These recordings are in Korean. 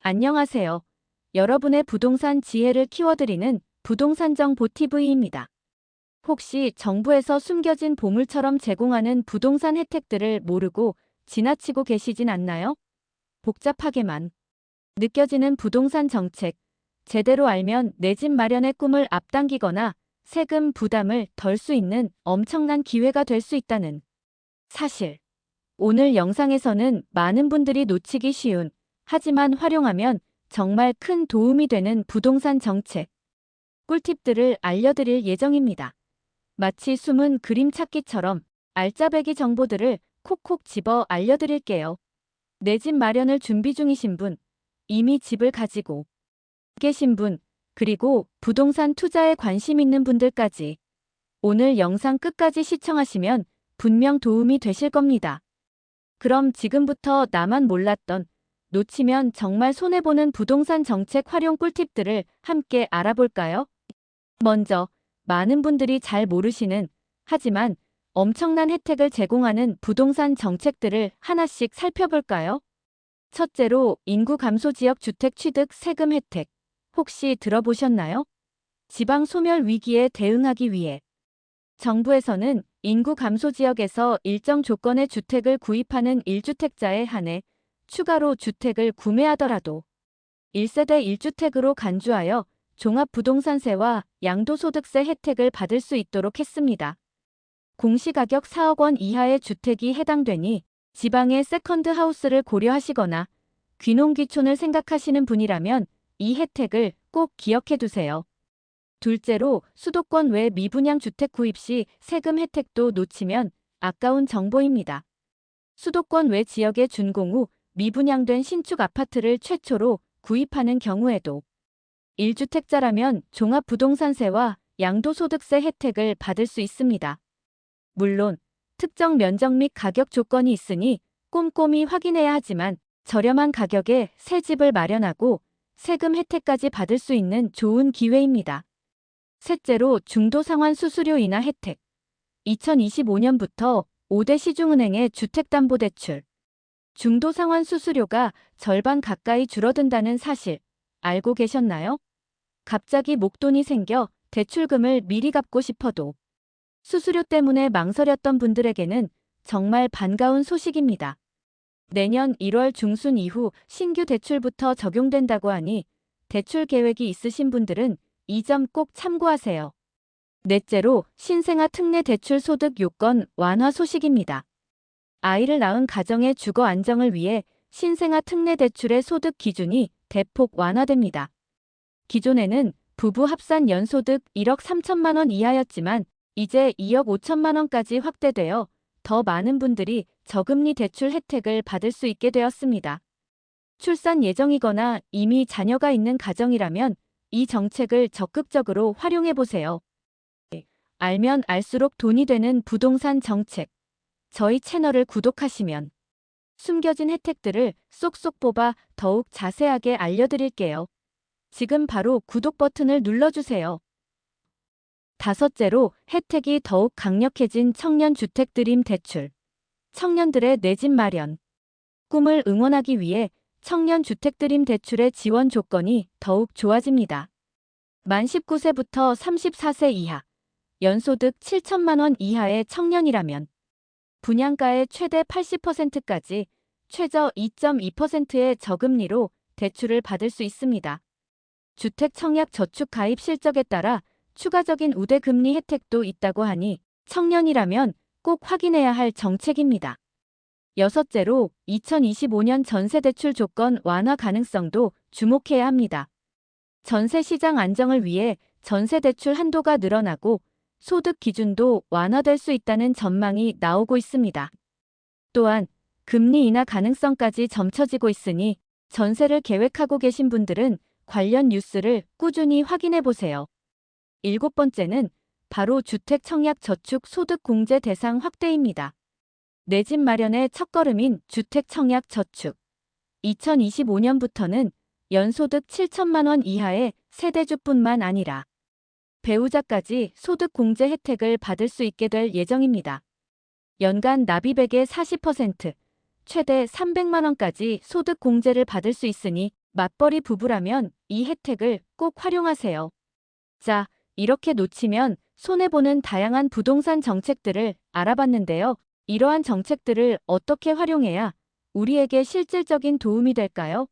안녕하세요. 여러분의 부동산 지혜를 키워드리는 부동산 정보 TV입니다. 혹시 정부에서 숨겨진 보물처럼 제공하는 부동산 혜택들을 모르고 지나치고 계시진 않나요? 복잡하게만 느껴지는 부동산 정책. 제대로 알면 내 집 마련의 꿈을 앞당기거나 세금 부담을 덜 수 있는 엄청난 기회가 될 수 있다는 사실. 오늘 영상에서는 많은 분들이 놓치기 쉬운, 하지만 활용하면 정말 큰 도움이 되는 부동산 정책 꿀팁들을 알려드릴 예정입니다. 마치 숨은 그림 찾기처럼 알짜배기 정보들을 콕콕 집어 알려드릴게요. 내 집 마련을 준비 중이신 분, 이미 집을 가지고 계신 분, 그리고 부동산 투자에 관심 있는 분들까지 오늘 영상 끝까지 시청하시면 분명 도움이 되실 겁니다. 그럼 지금부터 나만 몰랐던, 놓치면 정말 손해보는 부동산 정책 활용 꿀팁들을 함께 알아볼까요? 먼저, 많은 분들이 잘 모르시는, 하지만 엄청난 혜택을 제공하는 부동산 정책들을 하나씩 살펴볼까요? 첫째로, 인구 감소 지역 주택 취득 세금 혜택. 혹시 들어보셨나요? 지방 소멸 위기에 대응하기 위해 정부에서는 인구 감소 지역에서 일정 조건의 주택을 구입하는 1주택자에 한해 추가로 주택을 구매하더라도 1세대 1주택으로 간주하여 종합부동산세와 양도소득세 혜택을 받을 수 있도록 했습니다. 공시가격 4억 원 이하의 주택이 해당되니 지방의 세컨드 하우스를 고려하시거나 귀농귀촌을 생각하시는 분이라면 이 혜택을 꼭 기억해 두세요. 둘째로, 수도권 외 미분양 주택 구입 시 세금 혜택도 놓치면 아까운 정보입니다. 수도권 외 지역의 준공 후 미분양된 신축 아파트를 최초로 구입하는 경우에도 1주택자라면 종합부동산세와 양도소득세 혜택을 받을 수 있습니다. 물론 특정 면적 및 가격 조건이 있으니 꼼꼼히 확인해야 하지만 저렴한 가격에 새 집을 마련하고 세금 혜택까지 받을 수 있는 좋은 기회입니다. 셋째로, 중도상환 수수료 인하 혜택. 2025년부터 5대 시중은행의 주택담보대출 중도상환 수수료가 절반 가까이 줄어든다는 사실 알고 계셨나요? 갑자기 목돈이 생겨 대출금을 미리 갚고 싶어도 수수료 때문에 망설였던 분들에게는 정말 반가운 소식입니다. 내년 1월 중순 이후 신규 대출부터 적용된다고 하니 대출 계획이 있으신 분들은 이 점 꼭 참고하세요. 넷째로, 신생아 특례 대출 소득 요건 완화 소식입니다. 아이를 낳은 가정의 주거 안정을 위해 신생아 특례 대출의 소득 기준이 대폭 완화됩니다. 기존에는 부부 합산 연소득 1억 3천만 원 이하였지만 이제 2억 5천만 원까지 확대되어 더 많은 분들이 저금리 대출 혜택을 받을 수 있게 되었습니다. 출산 예정이거나 이미 자녀가 있는 가정이라면 이 정책을 적극적으로 활용해보세요. 알면 알수록 돈이 되는 부동산 정책. 저희 채널을 구독하시면 숨겨진 혜택들을 쏙쏙 뽑아 더욱 자세하게 알려드릴게요. 지금 바로 구독 버튼을 눌러주세요. 다섯째로, 혜택이 더욱 강력해진 청년 주택 드림 대출. 청년들의 내 집 마련 꿈을 응원하기 위해 청년 주택 드림 대출의 지원 조건이 더욱 좋아집니다. 만 19세부터 34세 이하, 연소득 7천만 원 이하의 청년이라면 분양가의 최대 80%까지 최저 2.2%의 저금리로 대출을 받을 수 있습니다. 주택 청약 저축 가입 실적에 따라 추가적인 우대 금리 혜택도 있다고 하니 청년이라면 꼭 확인해야 할 정책입니다. 여섯째로, 2025년 전세대출 조건 완화 가능성도 주목해야 합니다. 전세 시장 안정을 위해 전세대출 한도가 늘어나고 소득 기준도 완화될 수 있다는 전망이 나오고 있습니다. 또한 금리 인하 가능성까지 점쳐지고 있으니 전세를 계획하고 계신 분들은 관련 뉴스를 꾸준히 확인해 보세요. 일곱 번째는 바로 주택 청약 저축 소득 공제 대상 확대입니다. 내 집 마련의 첫걸음인 주택 청약 저축. 2025년부터는 연소득 7천만 원 이하의 세대주뿐만 아니라 배우자까지 소득 공제 혜택을 받을 수 있게 될 예정입니다. 연간 납입액의 40%, 최대 300만 원까지 소득 공제를 받을 수 있으니 맞벌이 부부라면 이 혜택을 꼭 활용하세요. 자, 이렇게 놓치면 손해보는 다양한 부동산 정책들을 알아봤는데요. 이러한 정책들을 어떻게 활용해야 우리에게 실질적인 도움이 될까요?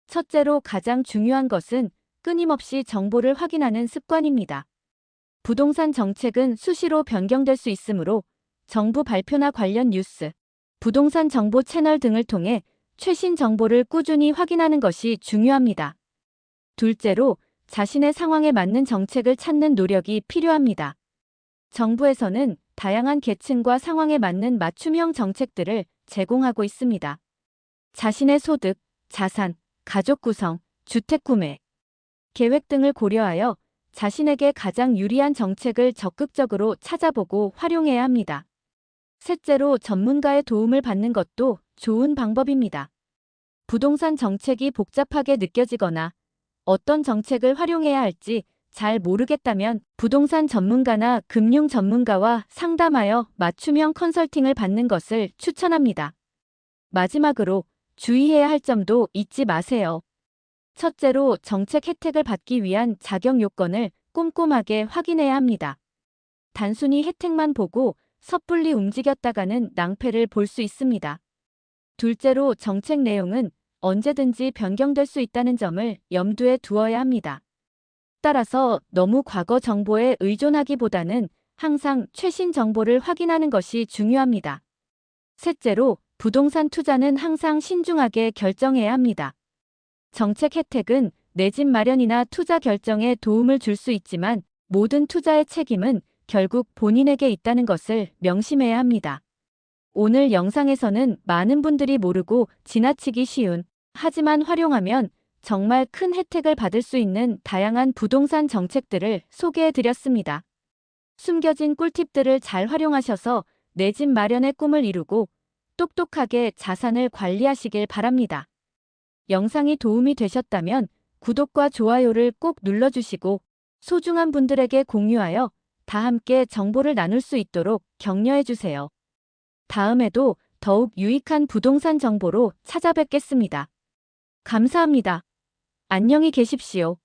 첫째로 가장 중요한 것은 끊임없이 정보를 확인하는 습관입니다. 부동산 정책은 수시로 변경될 수 있으므로 정부 발표나 관련 뉴스, 부동산 정보 채널 등을 통해 최신 정보를 꾸준히 확인하는 것이 중요합니다. 둘째로 자신의 상황에 맞는 정책을 찾는 노력이 필요합니다. 정부에서는 다양한 계층과 상황에 맞는 맞춤형 정책들을 제공하고 있습니다. 자신의 소득, 자산, 가족 구성, 주택 구매, 계획 등을 고려하여 자신에게 가장 유리한 정책을 적극적으로 찾아보고 활용해야 합니다. 셋째로 전문가의 도움을 받는 것도 좋은 방법입니다. 부동산 정책이 복잡하게 느껴지거나 어떤 정책을 활용해야 할지 잘 모르겠다면 부동산 전문가나 금융 전문가와 상담하여 맞춤형 컨설팅을 받는 것을 추천합니다. 마지막으로 주의해야 할 점도 잊지 마세요. 첫째로 정책 혜택을 받기 위한 자격 요건을 꼼꼼하게 확인해야 합니다. 단순히 혜택만 보고 섣불리 움직였다가는 낭패를 볼 수 있습니다. 둘째로 정책 내용은 언제든지 변경될 수 있다는 점을 염두에 두어야 합니다. 따라서 너무 과거 정보에 의존하기보다는 항상 최신 정보를 확인하는 것이 중요합니다. 셋째로 부동산 투자는 항상 신중하게 결정해야 합니다. 정책 혜택은 내 집 마련이나 투자 결정에 도움을 줄 수 있지만 모든 투자의 책임은 결국 본인에게 있다는 것을 명심해야 합니다. 오늘 영상에서는 많은 분들이 모르고 지나치기 쉬운, 하지만 활용하면 정말 큰 혜택을 받을 수 있는 다양한 부동산 정책들을 소개해드렸습니다. 숨겨진 꿀팁들을 잘 활용하셔서 내 집 마련의 꿈을 이루고 똑똑하게 자산을 관리하시길 바랍니다. 영상이 도움이 되셨다면 구독과 좋아요를 꼭 눌러주시고 소중한 분들에게 공유하여 다 함께 정보를 나눌 수 있도록 격려해주세요. 다음에도 더욱 유익한 부동산 정보로 찾아뵙겠습니다. 감사합니다. 안녕히 계십시오.